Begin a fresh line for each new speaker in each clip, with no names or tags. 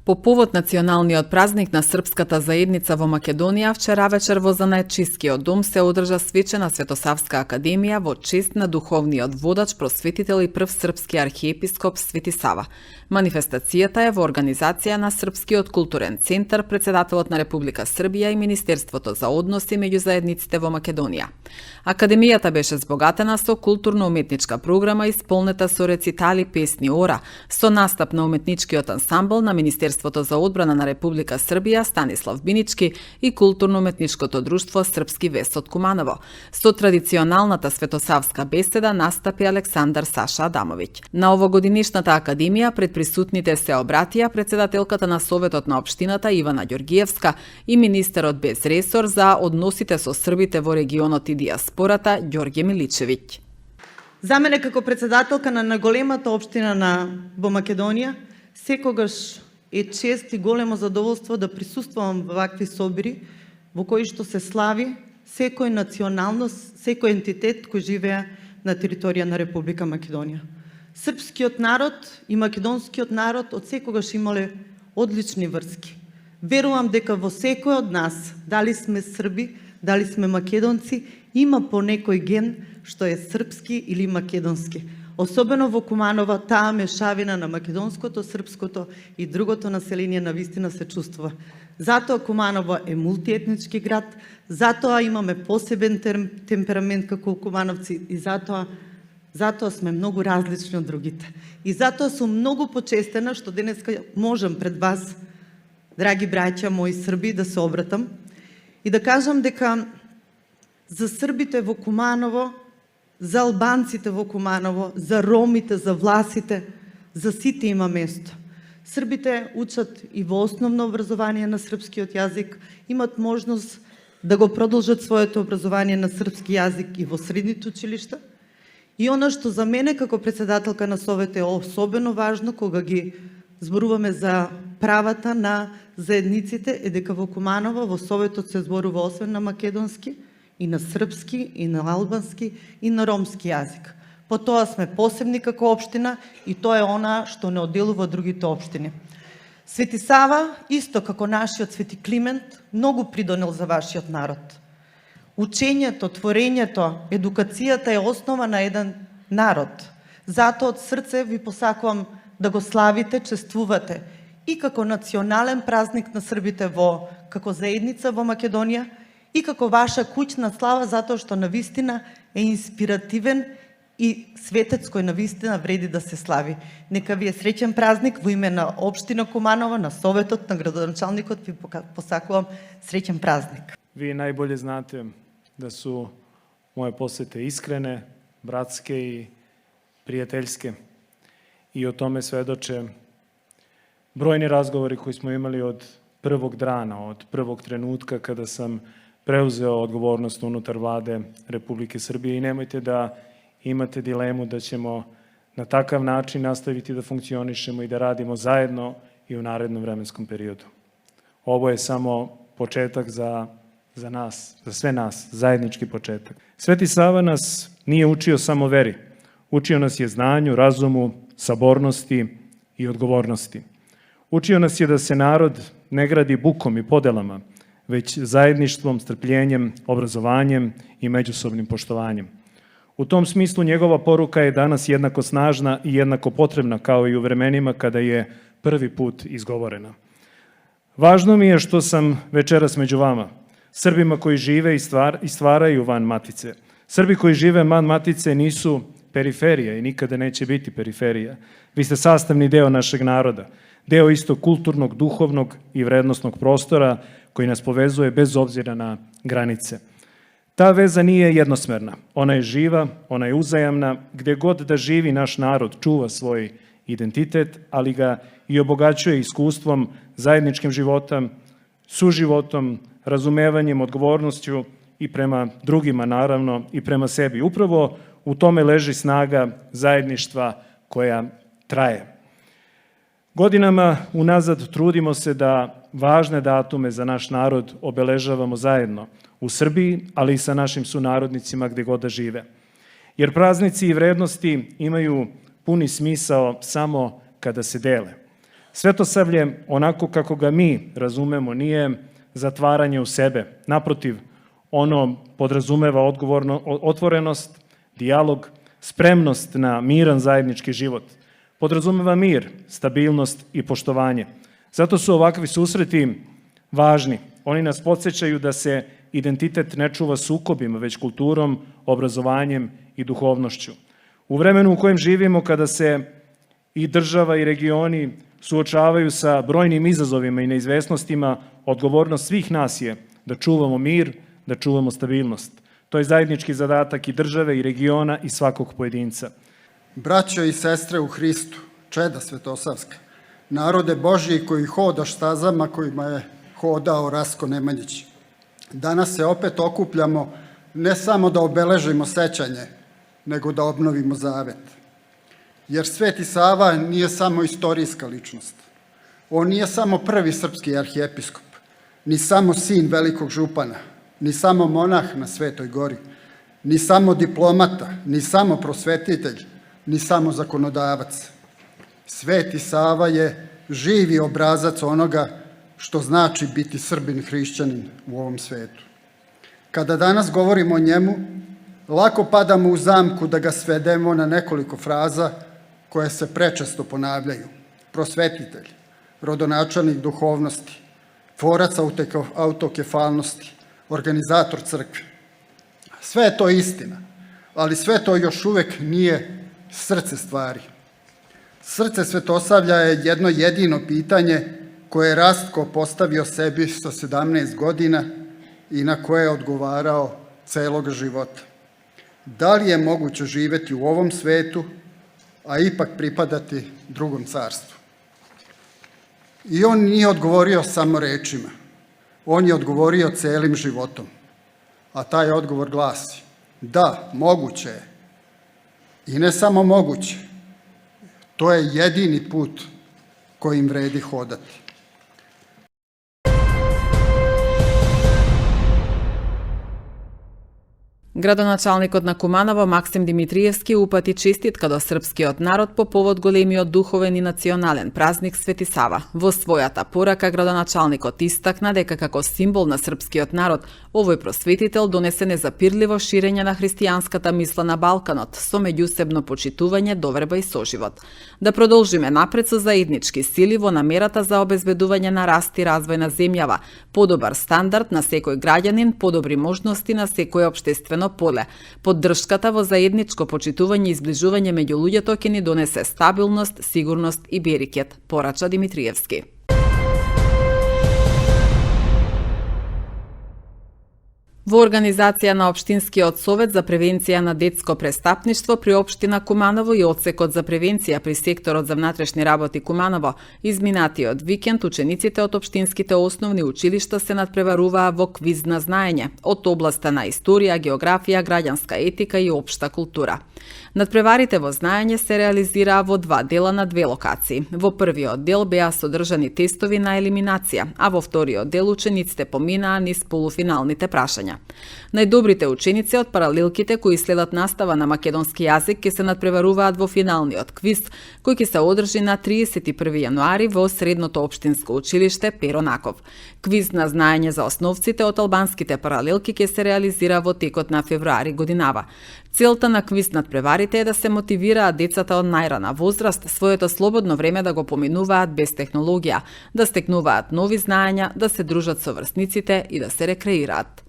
По повод националниот празник на српската заедница во Македонија, вчера вечер во Занаетчискиот дом се одржа свечена Светосавска академија во чест на духовниот водач, просветител и прв српски архиепископ Свети Сава. Манифестацијата е во организација на Српскиот културен центар, председателот на Република Србија и Министерството за односи меѓу заедниците во Македонија. Академијата беше збогатена со културно-уметничка програма исполнета со рецитали, песни, ора, со настап на уметничкиот ансамбл на Министерството за одбрана на Република Србија Станислав Бинички и културно-уметничкото друштво Српски вест од Куманово. Со традиционалната светосавска беседа настапи Александар Саша Адамовиќ. На овогодинишната академија пред присутните се обратија председателката на Советот на општината Ивана Ѓоргиевска и министерот без ресор за односите со србите во регионот и диаспората Ѓорѓе Миличевиќ.
За мене како председателка на најголемата општина во Македонија, секогаш е чест и големо задоволство да присуствувам во вакви собири во кои што се слави секој националност, секој ентитет кој живее на територија на Република Македонија. Српскиот народ и македонскиот народ од секогаш имале одлични врски. Верувам дека во секој од нас, дали сме срби, дали сме македонци, има по некој ген што е српски или македонски. Особено во Куманово, таа мешавина на македонското, српското и другото население навистина се чувствува. Затоа Куманово е мултиетнички град, затоа имаме посебен темперамент како кумановци и затоа сме многу различни од другите. И затоа сум многу почестена што денеска можам пред вас, драги браќа мои срби, да се обратам и да кажам дека за србите во Куманово, за албанците во Куманово, за ромите, за власите, за сите има место. Србите учат и во основно образование на српскиот јазик, имат можност да го продолжат своето образование на српски јазик и во средните училишта. И она што за мене како председателка на Совет е особено важно кога ги зборуваме за правата на заедниците е дека во Куманово во Советот се зборува освен на македонски, и на српски, и на албански, и на ромски јазик. По тоа сме посебни како општина и тоа е она што не одделува другите општини. Свети Сава, исто како нашиот Свети Климент, многу придонел за вашиот народ. Учењето, творењето, едукацијата е основа на еден народ. Затоа од срце ви посакувам да го славите, чествувате и како национален празник на србите како заедница во Македонија, и како ваша куќна слава, затоа што навистина е инспиративен и светец кој навистина вреди да се слави. Нека ви е среќен празник во име на општина Куманово, на Советот, на градоначалникот, ви посакувам среќен празник.
Вие најболje знате да су моje посете искрене, братске и пријателјске. И о томе сведоче бројни разговори кои смо имали од првог драна, од првог тренутка када сам преузео одговорност унутар владе Републике Србија и немојте да имате дилему да ćemo на такав начин наставити да функционишемо и да радимо заедно и у наредном временском периоду. Ово е само почетак за нас, за sve nas, zajednički početak. Sveti Sava nas nije učio samo veri, učio nas je znanju, razumu, sabornosti i odgovornosti. Učio nas je da se narod ne gradi bukom i podelama, već zajedništvom, strpljenjem, obrazovanjem i međusobnim poštovanjem. U tom smislu njegova poruka je danas jednako snažna i jednako potrebna kao i u vremenima kada je prvi put izgovorena. Važno mi je što sam večeras među vama, Srbima koji žive i stvaraju van matice. Srbi koji žive van matice nisu periferija i nikada neće biti periferija. Vi ste sastavni deo našeg naroda, deo istog kulturnog, duhovnog i vrednosnog prostora koji nas povezuje bez obzira na granice. Ta veza nije jednosmerna, ona je živa, ona je uzajamna, gde god da živi naš narod čuva svoj identitet, ali ga i obogaćuje iskustvom, zajedničkim životom, suživotom, razumevanjem, odgovornošću i prema drugima naravno i prema sebi. Upravo u tome leži snaga zajedništva koja traje. Godinama unazad trudimo se da važne datume za naš narod obeležavamo zajedno u Srbiji, ali i sa našim sunarodnicima gde god da žive. Jer praznici i vrednosti imaju puni smisao samo kada se dele. Svetosavlje, onako kako ga mi razumemo, nije zatvaranje u sebe. Naprotiv, ono podrazumeva otvorenost, dijalog, spremnost na miran zajednički život. Podrazumeva mir, stabilnost i poštovanje. Zato su ovakvi susreti važni. Oni nas podsjećaju da se identitet ne čuva sukobima, već kulturom, obrazovanjem i duhovnošću. U vremenu u kojem živimo, kada se i država i regioni suočavaju sa brojnim izazovima i neizvesnostima, odgovornost svih nas je da čuvamo mir, da čuvamo stabilnost. To je zajednički zadatak i države i regiona i svakog pojedinca.
Braćo i sestre u Hristu, čeda Svetosavska, narode Božji koji hodaš stazama kojima je hodao Rasko Nemanjić. Danas se opet okupljamo ne samo da obeležimo sećanje, nego da obnovimo zavet. Jer Sveti Sava nije samo istorijska ličnost. On nije samo prvi srpski arhijepiskop, ni samo sin velikog župana, ni samo monah na Svetoj gori, ni samo diplomata, ni samo prosvetitelj, ni samo zakonodavac. Sveti Sava je živi obrazac onoga što znači biti Srbin hrišćanin u ovom svetu. Kada danas govorimo o njemu, lako padamo u zamku da ga svedemo na nekoliko fraza koje se prečesto ponavljaju. Prosvetitelj, rodonačelnik duhovnosti, tvorac autokefalnosti, organizator crkve. Sve je to istina, ali sve to još uvek nije srce stvari. Srce Svetosavlja je jedno jedino pitanje koje je Rastko postavio sebi sa 17 godina i na koje je odgovarao celog života. Da li je moguće živeti u ovom svetu, a ipak pripadati drugom carstvu? I on nije odgovorio samo rečima, on je odgovorio celim životom. A taj odgovor glasi: da, moguće je. I ne samo moguće, to je jedini put kojim vredi hodati.
Градоначалникот на Куманово Максим Димитриевски упати честитка до српскиот народ по повод големиот духовен и национален празник Свети Сава. Во својата порака градоначалникот истакна дека како символ на српскиот народ овој просветител донесе незапирливо ширење на христијанската мисла на Балканот со меѓусебно почитување, доверба и соживот. Да продолжиме напред со заеднички сили во намерата за обезбедување на раст и развој на земјава, подобар стандард на секој граѓанин, подобри можности на секој општествено поле. Поддршката во заедничко почитување и изближување меѓу луѓето ќе ни донесе стабилност, сигурност и берикет, порача Димитриевски. Во организација на Општинскиот совет за превенција на детско престапништво при Општина Куманово и Одсекот за превенција при секторот за внатрешни работи Куманово, изминатиот викенд учениците од општинските основни училишта се надпреваруваа во квиз на знаење од областа на историја, географија, граѓанска етика и општа култура. Надпреварите во знаење се реализираа во два дела на две локации. Во првиот дел беа содржани тестови на елиминација, а во вториот дел учениците поминаа низ полуфиналните прашања. Најдобрите ученици од паралелките кои следат настава на македонски јазик ќе се надпреваруваат во финалниот квиз, кој ќе се одржи на 31 јануари во Средното општинско училиште Перо Наков. Квиз на знаење за основците од албанските паралелки ќе се реализира во текот на февруари годинава. Целта на квиз надпреварите е да се мотивираат децата од најрана возраст своето слободно време да го поминуваат без технологија, да стекнуваат нови знаења, да се дружат со врсниците и да се рекреираат.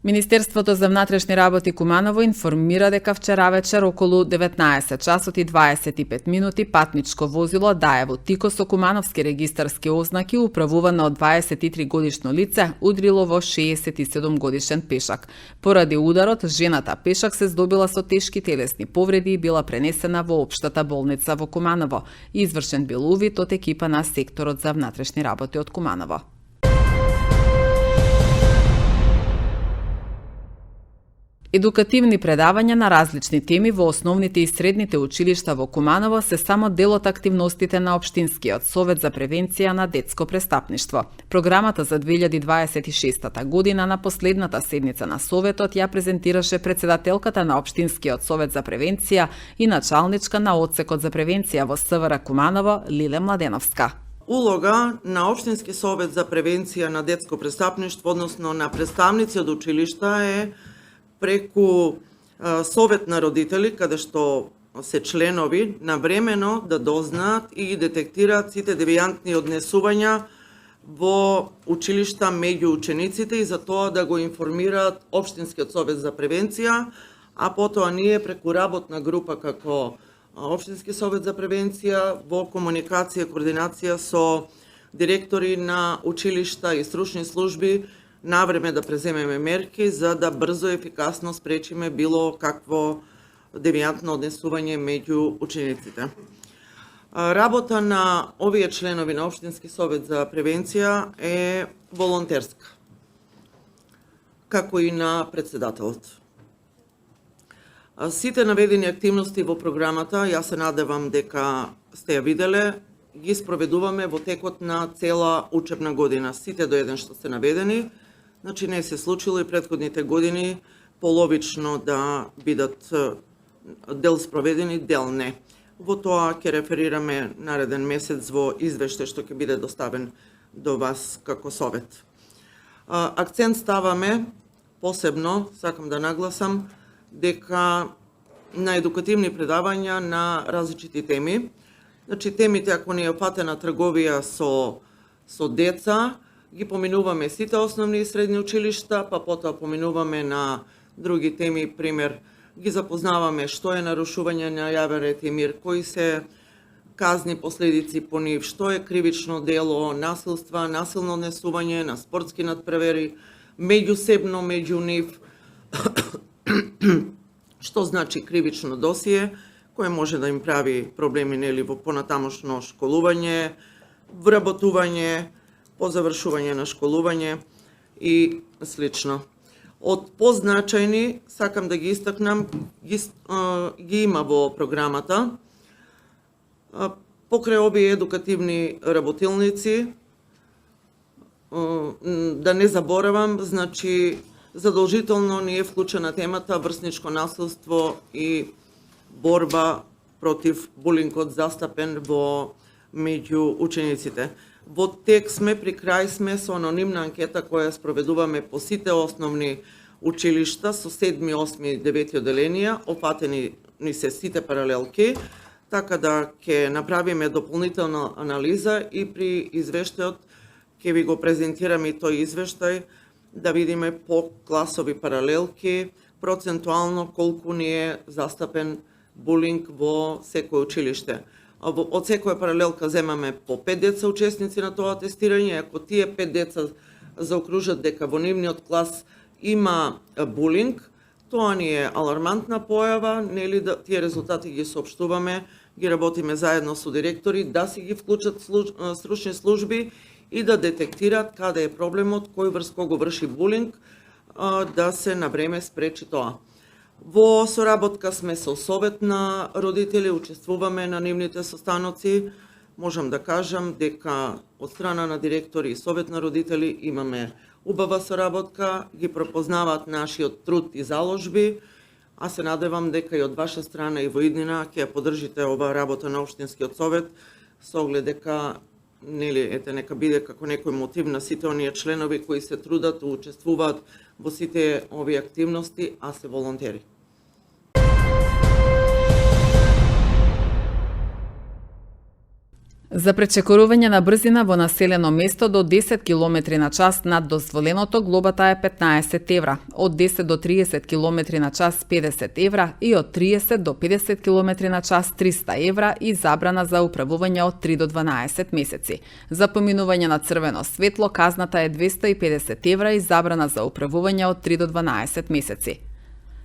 Министерството за внатрешни работи Куманово информира дека вчера вечер околу 19 часот и 25 минути патничко возило да е во тико со кумановски регистарски ознаки управувано од 23 годишно лице удрило во 67 годишен пешак. Поради ударот, жената пешак се здобила со тешки телесни повреди и била пренесена во општата болница во Куманово. Извршен бил увид од екипа на секторот за внатрешни работи од Куманово. Едукативни предавања на различни теми во основните и средните училишта во Куманово се само дел од активностите на Општинскиот совет за превенција на детско престапништво. Програмата за 2026 година на последната седница на Советот ја презентираше председателката на Општинскиот совет за превенција и началничка на Одсекот за превенција во СВР Куманово Лиле Младеновска.
Улога на Општински совет за превенција на детско престапништво, односно на представници од училишта, е преку совет на родители, каде што се членови, навремено да дознаат и детектираат сите девијантни однесувања во училишта меѓу учениците и за тоа да го информираат Општинскиот совет за превенција, а потоа ние преку работна група како Општински совет за превенција во комуникација и координација со директори на училишта и стручни служби навреме да преземеме мерки за да брзо и ефикасно спречиме било какво девијантно однесување меѓу учениците. Работа на овие членови на Општински совет за превенција е волонтерска, како и на председателот. Сите наведени активности во програмата, јас се надевам дека сте ја виделе, ги спроведуваме во текот на цела учебна година. Сите до еден што се наведени, значи не се случило и претходните години половично да бидат дел спроведени, дел не. Во тоа ќе реферираме нареден месец во извештај што ќе биде доставен до вас како совет. Акцент ставаме посебно, сакам да нагласам, дека на едукативни предавања на различити теми. Значи темите, ако не е опатена трговија со деца, ги поминуваме сите основни и средни училишта, па потоа поминуваме на други теми, пример, ги запознаваме што е нарушување на јавен ред и мир, кои се казни последици по нив, што е кривично дело, насилства, насилно однесување на спортски надпревери, меѓусебно меѓу нив, што значи кривично досие, кое може да им прави проблеми нели во понатамошно школување, вработување, по завршување на школување и слично. Од позначајни, сакам да ги истакнам, ги има во програмата. Покрај овие едукативни работилници, да не заборавам, значи, задолжително ни е вклучена темата врсничко насилство и борба против булингот застапен во меѓу учениците. Во тек сме, при крај сме со анонимна анкета која спроведуваме по сите основни училишта со 7, 8 и 9 оделенија, опатени ни се сите паралелки, така да ќе направиме дополнителна анализа и при извештајот ќе ви го презентираме и тој извештај да видиме по класови паралелки, процентуално колку ни е застапен булинг во секој училиште. Од секоја паралелка земаме по 5 деца учесници на тоа тестирање, ако тие 5 деца заокружат дека во нивниот клас има булинг, тоа ни е алармантна појава, нели да тие резултати ги соопштуваме, ги работиме заедно со директори, да си ги вклучат стручни служби и да детектираат каде е проблемот, кој врз кого врши булинг, да се на време спречи тоа. Во соработка сме со совет на родители, учествуваме на нивните состаноци. Можам да кажам дека од страна на директори и совет на родители имаме убава соработка, ги пропознаваат нашиот труд и заложби, а се надевам дека и од ваша страна и во иднина ќе ја поддржите оваа работа на Општинскиот совет со оглед дека нека биде како некој мотив на сите оние членови кои се трудат, учествуваат во сите овие активности, а се волонтери.
За пречекорување на брзина во населено место до 10 км на час над дозволеното глобата е 15 евра, од 10 до 30 км на час 50 евра и од 30 до 50 км на час 300 евра и забрана за управување од 3 до 12 месеци. За поминување на црвено светло казната е 250 евра и забрана за управување од 3 до 12 месеци.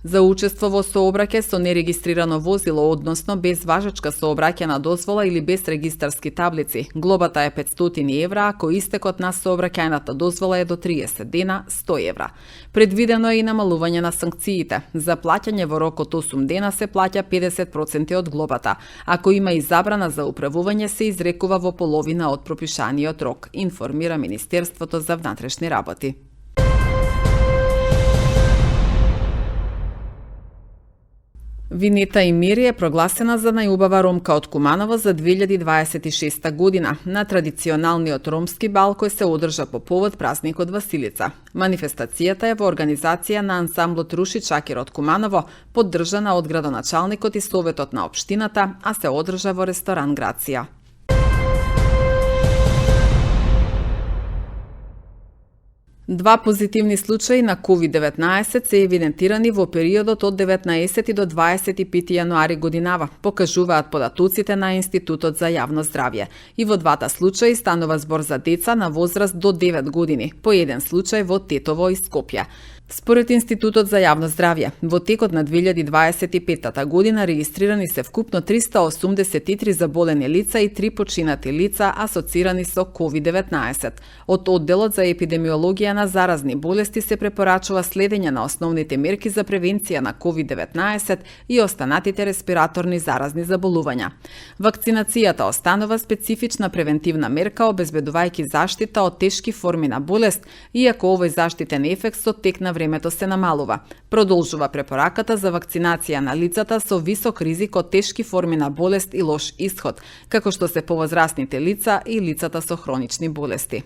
За учество во сообраќај со нерегистрирано возило, односно без важечка сообраќајна дозвола или без регистарски таблици, глобата е 500 евра, ако истекот на сообраќајната дозвола е до 30 дена, 100 евра. Предвидено е и намалување на санкциите. За плаќање во рок од 8 дена се плаќа 50% од глобата. Ако има и забрана за управување, се изрекува во половина од пропишаниот рок, информира Министерството за внатрешни работи. Винета Имири е прогласена за најубава ромка од Куманово за 2026 година. На традиционалниот ромски бал кој се одржа по повод празникот Василица. Манифестацијата е во организација на ансамблот Руши Чакир од Куманово, поддржана од градоначалникот и советот на општината, а се одржа во ресторан Грација. Два позитивни случаи на COVID-19 се евидентирани во периодот од 19 до 25 јануари годинава, покажуваат податоците на Институтот за јавно здравје. И во двата случаи станува збор за деца на возраст до 9 години, по еден случај во Тетово и Скопје. Според Институтот за јавно здравје, во текот на 2025 година регистрирани се вкупно 383 заболени лица и 3 починати лица асоцирани со COVID-19. Од одделот за епидемиологија на заразни болести се препорачува следење на основните мерки за превенција на COVID-19 и останатите респираторни заразни заболувања. Вакцинацијата останува специфична превентивна мерка, обезбедувајќи заштита од тешки форми на болест, иако овој заштитен ефект со тек на времето се намалува. Продолжува препораката за вакцинација на лицата со висок ризик од тешки форми на болест и лош исход, како што се повозрасните лица и лицата со хронични болести.